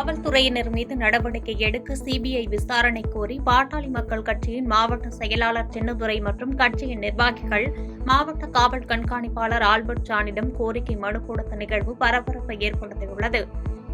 காவல்துறையினர் மீது நடவடிக்கை எடுக்க சிபிஐ விசாரணை கோரி பாட்டாளி மக்கள் கட்சியின் மாவட்ட செயலாளர் சின்னதுரை மற்றும் கட்சியின் நிர்வாகிகள் மாவட்ட காவல் கண்காணிப்பாளர் ஆல்பர்ட் ஜானிடம் கோரிக்கை மனு கொடுத்த நிகழ்வு பரபரப்பை ஏற்படுத்தியுள்ளது.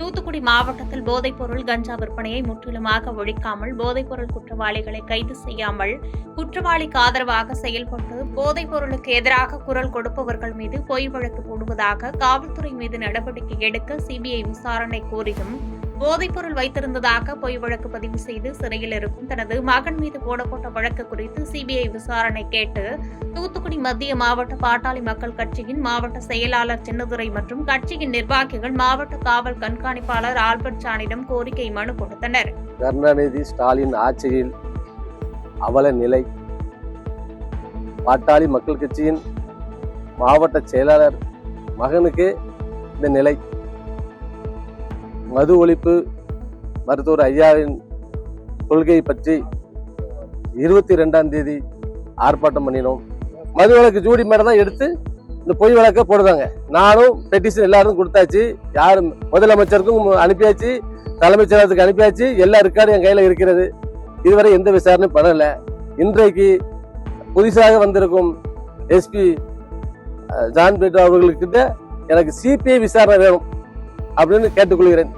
தூத்துக்குடி மாவட்டத்தில் போதைப்பொருள் கஞ்சா விற்பனையை முற்றிலுமாக ஒழிக்காமல், போதைப்பொருள் குற்றவாளிகளை கைது செய்யாமல், குற்றவாளிக்கு ஆதரவாக செயல்பட்டு போதைப் பொருளுக்கு எதிராக குரல் கொடுப்பவர்கள் மீது பொய் வழக்கு போடுவதாக காவல்துறை மீது நடவடிக்கை எடுக்க சிபிஐ விசாரணை கோரியும், போதைப்பொருள் வைத்திருந்ததாக பொய் வழக்கு பதிவு செய்து சிறையில் இருக்கும் தனது மகன் மீது போடப்பட்ட வழக்கு குறித்து சிபிஐ விசாரணை கேட்டு தூத்துக்குடி மத்திய மாவட்ட பாட்டாளி மக்கள் கட்சியின் மாவட்ட செயலாளர் சின்னதுரை மற்றும் கட்சியின் நிர்வாகிகள் மாவட்ட காவல் கண்காணிப்பாளர் ஆல்பர்ட் ஜானிடம் கோரிக்கை மனு கொடுத்தனர். கருணாநிதி ஸ்டாலின் ஆட்சியில் அவல நிலை. பாட்டாளி மக்கள் கட்சியின் மாவட்ட செயலாளர் மகனுக்கு இந்த நிலை. மது ஒழிப்பு மருத்துவர் ஐயாவின் கொள்கை பற்றி 22ஆம் தேதி ஆர்ப்பாட்டம் பண்ணினோம். மது வழக்கு ஜூடி மேடம் தான் எடுத்து இந்த பொய் வழக்க போடுறாங்க. நானும் பெட்டிஷன் எல்லாரும் கொடுத்தாச்சு. யாரும் முதலமைச்சருக்கும் அனுப்பியாச்சு, தலைமைச் செயலகத்துக்கு அனுப்பியாச்சு. எல்லா ரெக்கார்டும் என் கையில இருக்கிறது. இதுவரை எந்த விசாரணையும் பண்ணல. இன்றைக்கு புதுசாக வந்திருக்கும் எஸ்பி ஜான் பீட்டர் அவர்களுக்கிட்ட எனக்கு சிபிஐ விசாரணை வேணும் அப்படின்னு கேட்டுக்கொள்கிறேன்.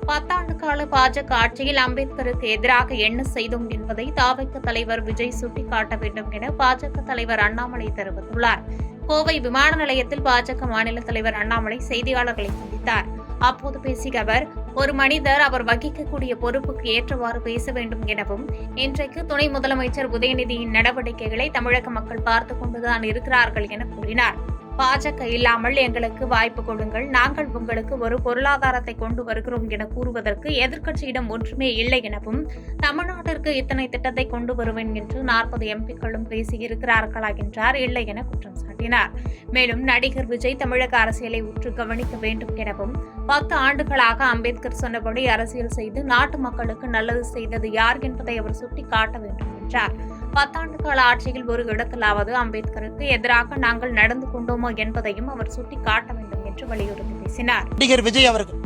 10 ஆண்டு கால பாஜக ஆட்சியில் அம்பேத்கருக்கு எதிராக என்ன செய்தோம் என்பதை தாவக தலைவர் விஜய் சுட்டிக்காட்ட வேண்டும் என பாஜக தலைவர் அண்ணாமலை தெரிவித்துள்ளார். கோவை விமான நிலையத்தில் பாஜக மாநில தலைவர் அண்ணாமலை செய்தியாளர்களை சந்தித்தார். அப்போது பேசிய அவர், ஒரு மனிதர் அவர் வகிக்கக்கூடிய பொறுப்புக்கு ஏற்றவாறு பேச வேண்டும் எனவும், இன்றைக்கு துணை முதலமைச்சர் உதயநிதியின் நடவடிக்கைகளை தமிழக மக்கள் பார்த்துக் கொண்டுதான் இருக்கிறார்கள் என கூறினார். பாஜக இல்லாமல் எங்களுக்கு வாய்ப்பு கொடுங்கள், நாங்கள் உங்களுக்கு ஒரு பொருளாதாரத்தை கொண்டு வருகிறோம் என கூறுவதற்கு எதிர்க்கட்சியிடம் ஒன்றுமே இல்லை எனவும், தமிழ்நாட்டிற்கு இத்தனை திட்டத்தை கொண்டு வருவேன் என்று 40 எம்பிக்களும் பேசியிருக்கிறார்களா என்றார். இல்லை என குற்றம் சாட்டினார். மேலும் நடிகர் விஜய் தமிழக அரசியலை உற்று கவனிக்க வேண்டும் எனவும், 10 ஆண்டுகளாக அம்பேத்கர் சொன்னபடி அரசியல் செய்து நாட்டு மக்களுக்கு நல்லது செய்தது யார் என்பதை அவர் சுட்டிக்காட்ட வேண்டும் என்றார். 10 ஆண்டு கால ஆட்சியில் ஒரு இடத்திலாவது அம்பேத்கருக்கு எதிராக நாங்கள் நடந்து கொண்டோமோ என்பதையும் அவர் சுட்டிக்காட்ட வேண்டும் என்று வலியுறுத்தி பேசினார். நடிகர் விஜய் அவர்கள்,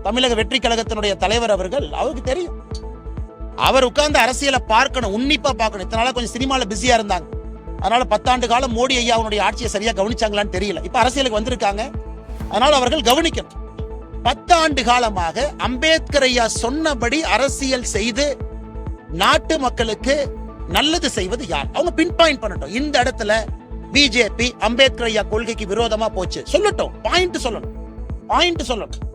தமிழக வெற்றி கழகத்தினுடைய தலைவர் அவர்கள், அவருக்கு தெரியும் அவர் உட்கார்ந்து அரசியலை பார்க்கணும், உன்னிப்பா பார்க்கணும். இத்தனால கொஞ்சம் சினிமால பிஸியா இருந்தாங்க. அதனால 10 ஆண்டு காலம் மோடி ஐயா அவனுடைய ஆட்சியை சரியா கவனிச்சாங்களான்னு தெரியல. இப்ப அரசியலுக்கு வந்திருக்காங்க, அதனால அவர்கள் கவனிக்கணும். 10 ஆண்டு காலமாக அம்பேத்கர் ஐயா சொன்னபடி அரசியல் செய்து நாட்டு மக்களுக்கு நல்லது செய்வது யார்? அவங்க பின் பாயிண்ட் பண்ணட்டும். இந்த இடத்துல பிஜேபி அம்பேத்கர் ஐயா கொள்கைக்கு விரோதமா போச்சு சொல்லட்டும், பாயிண்ட் சொல்லணும், பாயிண்ட் சொல்லணும்.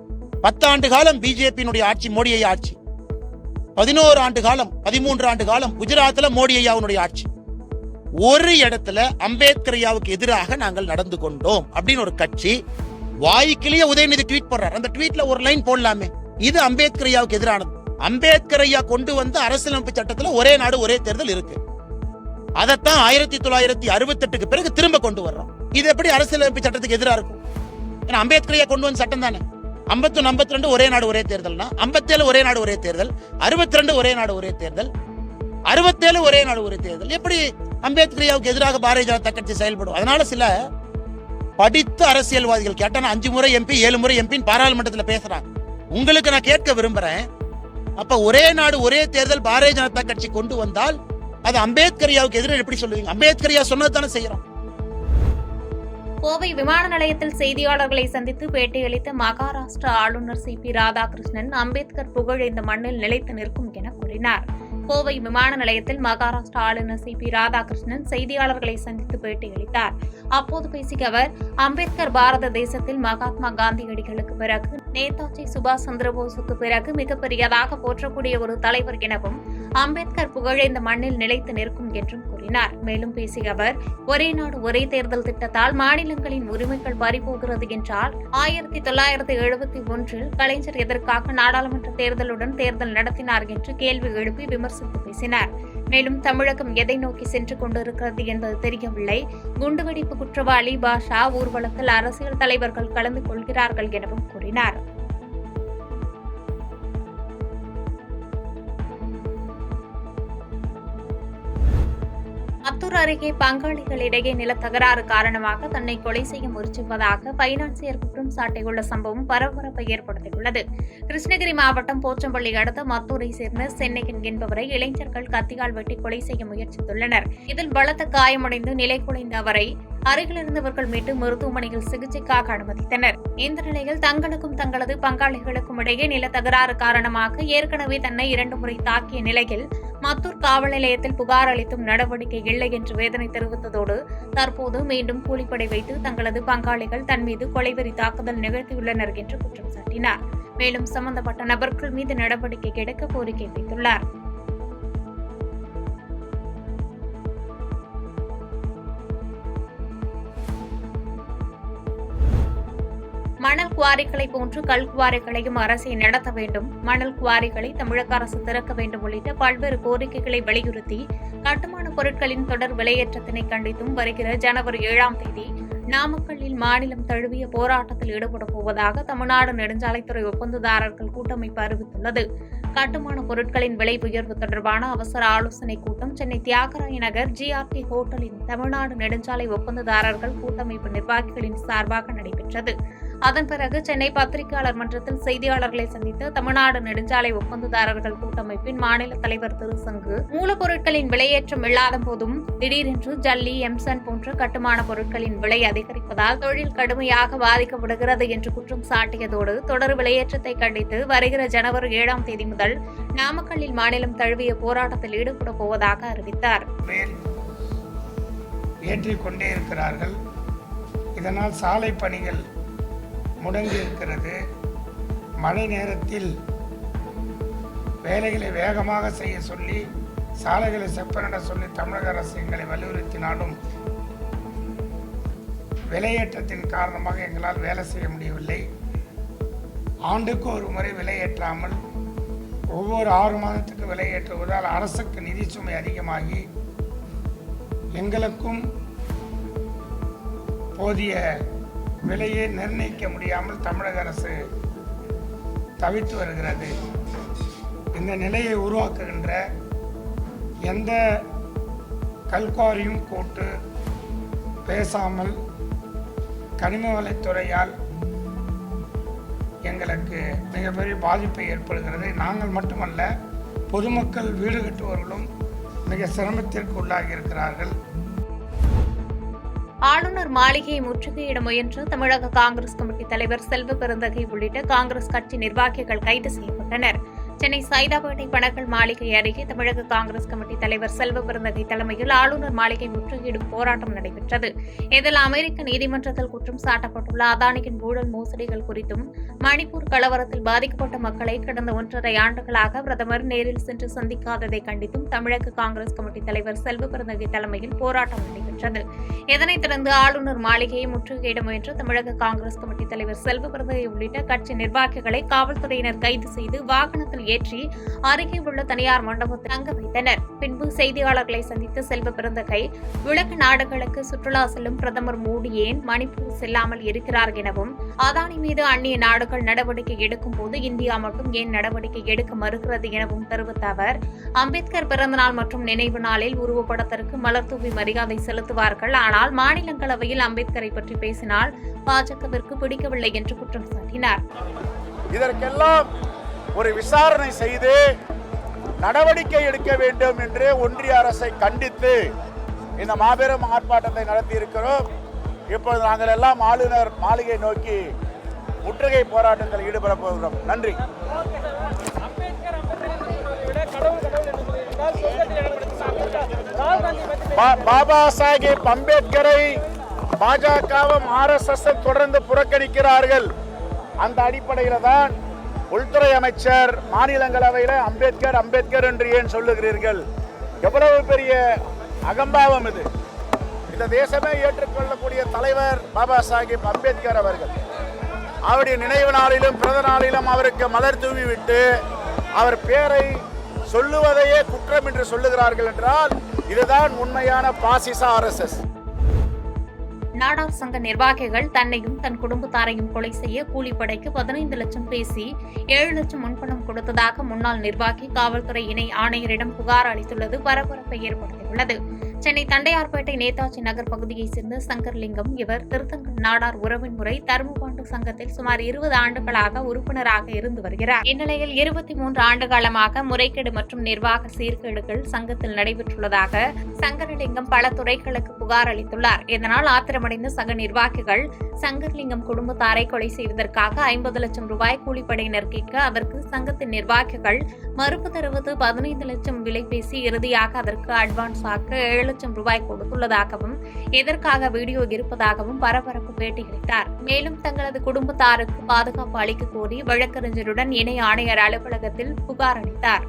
10 ஆண்டு காலம் பிஜேபியினுடைய ஆட்சி, மோடி ஐயா ஆட்சி. 11 ஆண்டு காலம், 13 ஆண்டு காலம் குஜராத்ல மோடி ஐயாவுடைய ஆட்சி. ஒரு இடத்துல அம்பேத்கர் ஐயாவுக்கு எதிராக நாங்கள் நடந்து கொண்டோம் அப்படின்னு ஒரு கட்சி வாய்க்கிலேயே உதயநிதி ட்வீட் போடுறார். அந்த ட்வீட்ல ஒரு லைன் போடலாமே, இது அம்பேத்கர் ஐயாவுக்கு எதிரானது. அம்பேத்கர் ஐயா கொண்டு வந்த அரசியலமைப்பு சட்டத்துல ஒரே நாடு ஒரே தேர்தல் இருக்கு. அதைத்தான் 1968க்கு பிறகு திரும்ப கொண்டு வர்றோம். இது எப்படி அரசியலமைப்பு சட்டத்துக்கு எதிராக இருக்கும்? ஏன்னா அம்பேத்கர் ஐயா கொண்டு வந்த சட்டம் தானே. 51, 52 ஒரே நாடு ஒரே தேர்தல்னா, 57 ஒரே நாடு ஒரே தேர்தல், 62 ஒரே நாடு ஒரே தேர்தல், 67 ஒரே நாடு ஒரே தேர்தல். எப்படி அம்பேத்கர் ஐயாவுக்கு எதிராக பாரதிய ஜனதா கட்சி செயல்படும்? அதனால சில படித்த அரசியல்வாதிகள் கேட்டா 5 முறை எம்பி 7 முறை எம்பின்னு பாராளுமன்றத்தில் பேசுறாங்க. உங்களுக்கு நான் கேட்க விரும்புறேன், அப்ப ஒரே நாடு ஒரே தேர்தல் பாரதிய ஜனதா கட்சி கொண்டு வந்தால் அது அம்பேத்கர் ஐயாவுக்கு எதிராக எப்படி சொல்லுவீங்க? அம்பேத்கர் ஐயா சொன்னது தானே செய்யறோம். கோவை விமான நிலையத்தில் செய்தியாளர்களை சந்தித்து பேட்டியளித்த மகாராஷ்டிரா ஆளுநர் CP ராதாகிருஷ்ணன், அம்பேத்கர் புகழ் இந்த மண்ணில் நிலைத்து நிற்கும் என கூறினார். கோவை விமான நிலையத்தில் மகாராஷ்டிரா ஆளுநர் CP ராதாகிருஷ்ணன் செய்தியாளர்களை சந்தித்து பேட்டியளித்தார். அப்போது பேசிய அவர், அம்பேத்கர் பாரத தேசத்தில் மகாத்மா காந்தியடிகளுக்கு பிறகு, நேதாஜி சுபாஷ் சந்திரபோஸுக்கு பிறகு மிகப்பெரியதாக போற்றக்கூடிய ஒரு தலைவர் எனவும், அம்பேத்கர் புகழ் இந்த மண்ணில் நிலைத்து நிற்கும் என்றும் கூறினார். மேலும் பேசிய அவர், ஒரே நாடு ஒரே தேர்தல் திட்டத்தால் மாநிலங்களின் உரிமைகள் பறிபோகிறது என்றால் 1971 கலைஞர் எதற்காக நாடாளுமன்ற தேர்தலுடன் தேர்தல் நடத்தினார் என்று கேள்வி எழுப்பி விமர்சித்து பேசினார். மேலும் தமிழகம் எதை நோக்கி சென்று கொண்டிருக்கிறது என்பது தெரியவில்லை. குண்டுவெடிப்பு குற்றவாளி பாஷா ஊர்வலத்தில் அரசியல் தலைவர்கள் கலந்து கொள்கிறார்கள் எனவும் கூறினார். மற்றொரு மத்தூர் அருகே பங்காளிகளிடையே நில தகராறு காரணமாக தன்னை கொலை செய்ய முயற்சிப்பதாக பைனான்சியர் குற்றம் சாட்டியுள்ள சம்பவம் பரபரப்பை ஏற்படுத்தியுள்ளது. கிருஷ்ணகிரி மாவட்டம் போச்சம்பள்ளி அடுத்த மத்தூரை சேர்ந்த சென்னையன் என்பவரை இளைஞர்கள் கத்தியால் வெட்டி கொலை செய்ய முயற்சித்துள்ளனர். இதில் பலத்த காயமடைந்து நிலை குலைந்த அவரை அருகில் இருந்தவர்கள் மீட்டு மருத்துவமனையில் சிகிச்சைக்காக அனுமதித்தனர். இந்த நிலையில் தங்களுக்கும் தங்களது பங்காளிகளுக்கும் இடையே நில தகராறு காரணமாக ஏற்கனவே தன்னை 2 முறை தாக்கிய நிலையில் மத்தூர் காவல் நிலையத்தில் புகார் அளித்தும் நடவடிக்கை இல்லை என்று வேதனை தெரிவித்ததோடு தற்போது மீண்டும் கூலிப்படை வைத்து தங்களது பங்காளிகள் தன் மீது கொலைவெறி தாக்குதல் நிகழ்த்தியுள்ளனர் என்று குற்றம் சாட்டினார். மேலும் சம்பந்தப்பட்ட நபர்கள் மீது நடவடிக்கை எடுக்க கோரிக்கை வைத்துள்ளார். மணல் குவாரிகளை போன்று கல் குவாரிகளையும் அரசை நடத்த வேண்டும், மணல் குவாரிகளை தமிழக அரசு திறக்க வேண்டும் உள்ளிட்ட பல்வேறு கோரிக்கைகளை வலியுறுத்தி கட்டுமான பொருட்களின் தொடர் விலையேற்றத்தினை கண்டித்தும் வருகிற ஜனவரி 7ஆம் தேதி நாமக்கல்லில் மாநிலம் தழுவிய போராட்டத்தில் ஈடுபட போவதாக தமிழ்நாடு நெடுஞ்சாலைத்துறை ஒப்பந்ததாரர்கள் கூட்டமைப்பு அறிவித்துள்ளது. கட்டுமான பொருட்களின் விலை உயர்வு தொடர்பான அவசர ஆலோசனைக் கூட்டம் சென்னை தியாகராய நகர் GRT ஹோட்டலின் தமிழ்நாடு நெடுஞ்சாலை ஒப்பந்ததாரர்கள் கூட்டமைப்பு நிர்வாகிகளின் சார்பாக நடைபெற்றது. அதன் பிறகு சென்னை பத்திரிகையாளர் மன்றத்தில் செய்தியாளர்களை சந்தித்த தமிழ்நாடு நெடுஞ்சாலை ஒப்பந்ததாரர்கள் கூட்டமைப்பின் மாநில தலைவர் திரு சங்கு, மூலப்பொருட்களின் விலையேற்றம் இல்லாத போதும் திடீரென்று ஜல்லி, எம்சன் போன்ற கட்டுமான பொருட்களின் விலை அதிகரிப்பதால் தொழில் கடுமையாக பாதிக்கப்படுகிறது என்று குற்றம் சாட்டியதோடு தொடர் விலையேற்றத்தை கண்டித்து வருகிற ஜனவரி 7ஆம் தேதி முதல் நாமக்கல்லில் மாநிலம் தழுவிய போராட்டத்தில் ஈடுபட போவதாக அறிவித்தார். ஏற்றிக்கொண்டே இருக்கிறார்கள். இதனால் சாலை பணிகள் முடங்கி இருக்கிறது. மழை நேரத்தில் வேலைகளை வேகமாக செய்ய சொல்லி, சாலைகளை செப்பனிட சொல்லி தமிழக அரசு எங்களை வலியுறுத்தினாலும் விலையேற்றத்தின் காரணமாக எங்களால் வேலை செய்ய முடியவில்லை. ஆண்டுக்கு ஒரு முறை விலையேற்றாமல் ஒவ்வொரு 6 மாதத்துக்கு விலையேற்றுவதால் அரசுக்கு நிதி சுமை அதிகமாகி எங்களுக்கும் போதிய விலையை நிர்ணயிக்க முடியாமல் தமிழக அரசு தவித்து வருகிறது. இந்த நிலையை உருவாக்குகின்ற எந்த கல்குவாரியும் கூட்டு பேசாமல் கனிம வளத்துறையால் எங்களுக்கு மிகப்பெரிய பாதிப்பை ஏற்படுகிறது. நாங்கள் மட்டுமல்ல, பொதுமக்கள் வீடு கட்டுபவர்களும் மிக சிரமத்திற்கு உள்ளாகி இருக்கிறார்கள். ஆளுநர் மாளிகையை முற்றுகையிட முயன்ற தமிழக காங்கிரஸ் கமிட்டி தலைவர் செல்வ பெருந்தகை உள்ளிட்ட காங்கிரஸ் கட்சி நிர்வாகிகள் கைது செய்யப்பட்டனர். சென்னை சைதாப்பேட்டை பனகல் மாளிகை அருகே தமிழக காங்கிரஸ் கமிட்டி தலைவர் செல்வ பெருந்தகை தலைமையில் ஆளுநர் மாளிகை முற்றுகையிடும் போராட்டம் நடைபெற்றது. இதில் அமெரிக்க நீதிமன்றத்தில் குற்றம் சாட்டப்பட்டுள்ள அதானியின் ஊழல் மோசடிகள் குறித்தும் மணிப்பூர் கலவரத்தில் பாதிக்கப்பட்ட மக்களை கடந்த 1.5 ஆண்டுகளாக பிரதமர் நேரில் சென்று சந்திக்காததை கண்டித்தும் தமிழக காங்கிரஸ் கமிட்டி தலைவர் செல்வ பெருந்தகை தலைமையில் போராட்டம் நடைபெற்றது. இதனைத் தொடர்ந்து ஆளுநர் மாளிகையை முற்றுகையிட முயன்ற தமிழக காங்கிரஸ் கமிட்டி தலைவர் செல்வ பெருந்தகை உள்ளிட்ட கட்சி நிர்வாகிகளை காவல்துறையினர் கைது செய்து வாகனத்தில் ஏற்றி அருகே உள்ள தனியார் மண்டபத்தில் தங்க வைத்தனர். பின்பு செய்தியாளர்களை சந்தித்த செல்வ பெருந்தகை, உலக நாடுகளுக்கு சுற்றுலா செல்லும் பிரதமர் மோடி ஏன் மணிப்பூர் செல்லாமல் இருக்கிறார் எனவும், அதானி மீது அந்நிய நாடுகள் நடவடிக்கை எடுக்கும் போது இந்தியா மட்டும் ஏன் நடவடிக்கை எடுக்க மறுக்கிறது எனவும் தெரிவித்த அவர், அம்பேத்கர் பிறந்தநாள் மற்றும் நினைவு நாளில் உருவப்படத்திற்கு மலர் தூவி மரியாதை செலுத்துவார்கள், ஆனால் மாநிலங்களவையில் அம்பேத்கரை பற்றி பேசினால் பாஜகவிற்கு பிடிக்கவில்லை என்று குற்றம் சாட்டினார். இதற்கெல்லாம் ஒரு விசாரணை செய்து நடவடிக்கை எடுக்க வேண்டும் என்று ஒன்றிய அரசை கண்டித்து இந்த மாபெரும் ஆர்ப்பாட்டத்தை நடத்தி இருக்கிறோம். இப்பொழுது நாங்கள் எல்லாம் ஆளுநர் மாளிகை நோக்கி முற்றுகை போராட்டத்தில் ஈடுபட போகிறோம். நன்றி. பாபா சாஹேப் அம்பேத்கரை பாஜகவும் RSS தொடர்ந்து புறக்கணிக்கிறார்கள். அந்த அடிப்படையில் தான் உள்துறை அமைச்சர் மாநிலங்களவையில் அம்பேத்கர் அம்பேத்கர் என்று ஏன் சொல்லுகிறீர்கள்? எவ்வளவு பெரிய அகம்பாவம் இது! இந்த தேசமே ஏற்றுக்கொள்ளக்கூடிய தலைவர் பாபா சாஹேப் அம்பேத்கர் அவர்கள். அவருடைய நினைவு நாளிலும் பிறந்த நாளிலும் அவருக்கு மலர் தூவி விட்டு அவர் பெயரை சொல்லுவதையே குற்றம் என்று சொல்லுகிறார்கள் என்றால் இதுதான் உண்மையான பாசிச RSS. நாடார் சங்க நிர்வாகிகள் தன்னையும் தன் குடும்பத்தாரையும் கொலை செய்ய கூலிப்படைக்கு 15 லட்சம் பேசி 7 லட்சம் முன்பணம் கொடுத்ததாக முன்னாள் நிர்வாகி காவல்துறை இணை ஆணையரிடம் புகார் அளித்துள்ளது பரபரப்பை ஏற்படுத்தியுள்ளது. சென்னை தண்டையார்பேட்டை நேதாஜி நகர் பகுதியைச் சேர்ந்த சங்கர்லிங்கம். இவர் திருத்தங்கல் நாடார் உறவின் முறை தருமபாண்டு சங்கத்தில் சுமார் 20 ஆண்டுகளாக உறுப்பினராக இருந்து வருகிறார். இந்நிலையில் 23 ஆண்டு காலமாக முறைகேடு மற்றும் நிர்வாக சீர்கேடுகள் சங்கத்தில் நடைபெற்றுள்ளதாக சங்கரலிங்கம் பல துறைகளுக்கு புகார் அளித்துள்ளார். இதனால் ஆத்திரமடைந்த சங்க நிர்வாகிகள் சங்கர்லிங்கம் குடும்பத்தாரை கொலை செய்வதற்காக 50 லட்சம் ரூபாய் கூலிப்படையினர் கேட்க அதற்கு சங்கத்தின் நிர்வாகிகள் மறுப்பு தெரிவித்து 15 லட்சம் விலை பேசி இறுதியாக அதற்கு அட்வான்ஸாக 7 லட்சம் ரூபாய் கொடுத்துள்ளதாகவும் இதற்காக வீடியோ இருப்பதாகவும் பரபரப்பு பேட்டியளித்தார். மேலும் தங்களது குடும்பத்தாருக்கு பாதுகாப்பு அளிக்க கோரி வழக்கறிஞருடன் இணை ஆணையர் அலுவலகத்தில் புகார் அளித்தார்.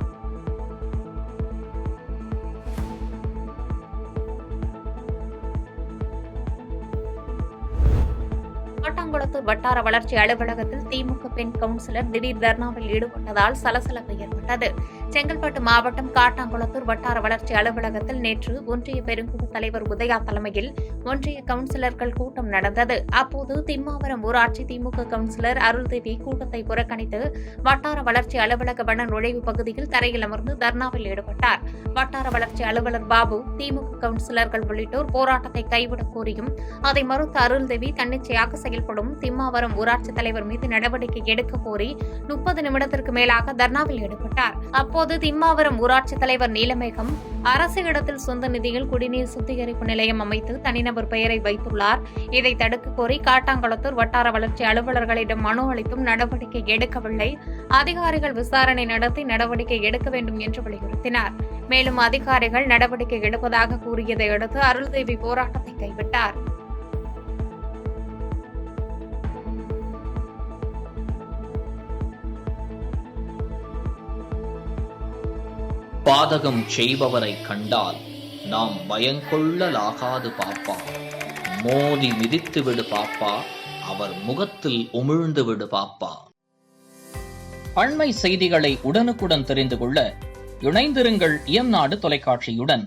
காட்டாங்குளத்தூர் வட்டார வளர்ச்சி அலுவலகத்தில் திமுக பெண் கவுன்சிலர் திடீர் தர்ணாவில் ஈடுபட்டதால் சலசலப்பு ஏற்பட்டது. செங்கல்பட்டு மாவட்டம் காட்டாங்குளத்தூர் வட்டார வளர்ச்சி அலுவலகத்தில் நேற்று ஒன்றிய பெருங்குழு தலைவர் உதயா தலைமையில் ஒன்றிய கவுன்சிலர்கள் கூட்டம் நடந்தது. அப்போது திம்மாவரம் ஊராட்சி திமுக கவுன்சிலர் அருள்தேவி கூட்டத்தை புறக்கணித்து வட்டார வளர்ச்சி அலுவலக வன நுழைவு பகுதியில் தரையில் அமர்ந்து தர்ணாவில் ஈடுபட்டார். வட்டார வளர்ச்சி அலுவலர் பாபு, திமுக கவுன்சிலர்கள் உள்ளிட்டோர் போராட்டத்தை கைவிடக் கோரியும் அதை மறுத்த அருள்தேவி தன்னிச்சையாக செயல்படும் திம்மாவரம் ஊராட்சி தலைவர் மீது நடவடிக்கை எடுக்க கோரி 30 நிமிடத்திற்கு மேலாக தர்ணாவில் ஈடுபட்டார். அப்போது திம்மாவரம் ஊராட்சி தலைவர் நீலமேகம் அரசு இடத்தில் சொந்த நிதியில் குடிநீர் சுத்திகரிப்பு நிலையம் அமைத்து தனிநபர் பெயரை வைத்துள்ளார். இதை தடுக்க கோரி காட்டாங்குளத்தூர் வட்டார வளர்ச்சி அலுவலர்களிடம் மனு அளித்தும் நடவடிக்கை எடுக்கவில்லை. அதிகாரிகள் விசாரணை நடத்தி நடவடிக்கை எடுக்க வேண்டும் என்று வலியுறுத்தினார். மேலும் அதிகாரிகள் நடவடிக்கை எடுப்பதாக கூறியதை அடுத்து அருள்தேவி போராட்டத்தை கைவிட்டார். பாதகம் செய்பவரை கண்டால் நாம் பயங்கொள்ளலாகாது பாப்பா. மோதி மிதித்து விடு பாப்பா, அவர் முகத்தில் உமிழ்ந்து விடு பாப்பா. அண்மை செய்திகளை உடனுக்குடன் தெரிந்து கொள்ள இணைந்திருங்கள் இயம்நாடு தொலைக்காட்சியுடன்.